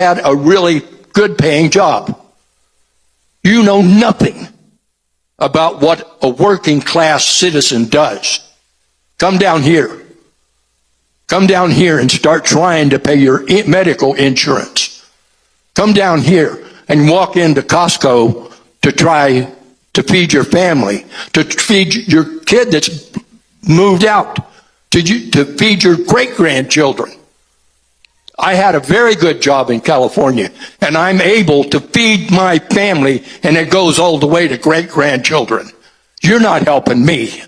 had a really good paying job. You know nothing about what a working class citizen does. Come down here. Come down here and start trying to pay your medical insurance. Come down here and walk into Costco to try to feed your family, to feed your kid that's moved out, to feed your great-grandchildren. I had a very good job in California, and I'm able to feed my family, and it goes all the way to great-grandchildren. You're not helping me.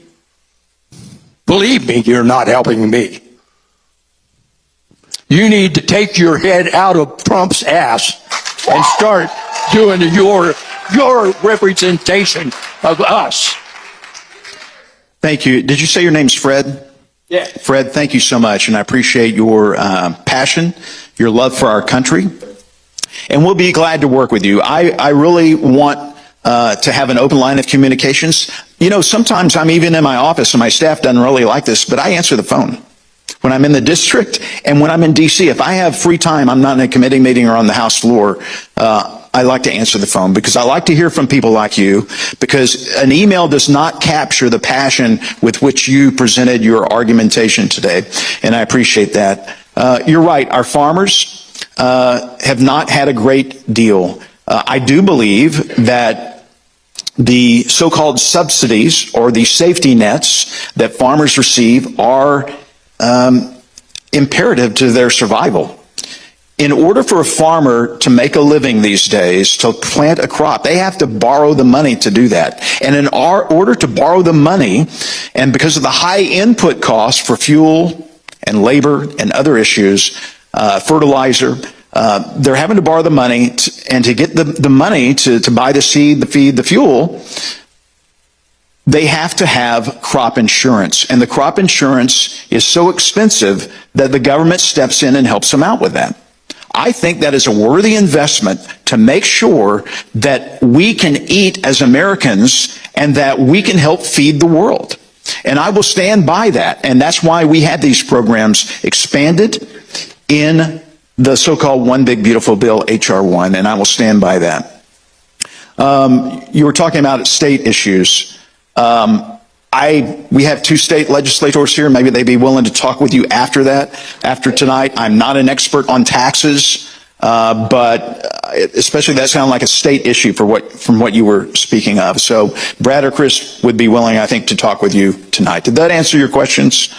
Believe me, you're not helping me. You need to take your head out of Trump's ass and start doing your representation of us. Thank you. Did you say your name's Fred? Yeah. Fred, thank you so much, and I appreciate your passion, your love for our country, and we'll be glad to work with you. I really want to have an open line of communications. You know, sometimes I'm even in my office, and my staff doesn't really like this, but I answer the phone when I'm in the district and when I'm in D.C. If I have free time, I'm not in a committee meeting or on the House floor, I like to answer the phone because I like to hear from people like you, because an email does not capture the passion with which you presented your argumentation today, and I appreciate that. You're right, our farmers have not had a great deal. I do believe that the so-called subsidies or the safety nets that farmers receive are imperative to their survival. In order for a farmer to make a living these days, to plant a crop, they have to borrow the money to do that. And in order to borrow the money, and because of the high input costs for fuel and labor and other issues, fertilizer, they're having to borrow the money, and to get the money to buy the seed, the feed, the fuel, they have to have crop insurance. And the crop insurance is so expensive that the government steps in and helps them out with that. I think that is a worthy investment to make sure that we can eat as Americans and that we can help feed the world. And I will stand by that. And that's why we had these programs expanded in the so-called One Big Beautiful Bill, H.R. 1, and I will stand by that. You were talking about state issues. We have two state legislators here. Maybe they'd be willing to talk with you after that, after tonight. I'm not an expert on taxes, but especially that sounded like a state issue from what you were speaking of. So Brad or Chris would be willing, I think, to talk with you tonight. Did that answer your questions?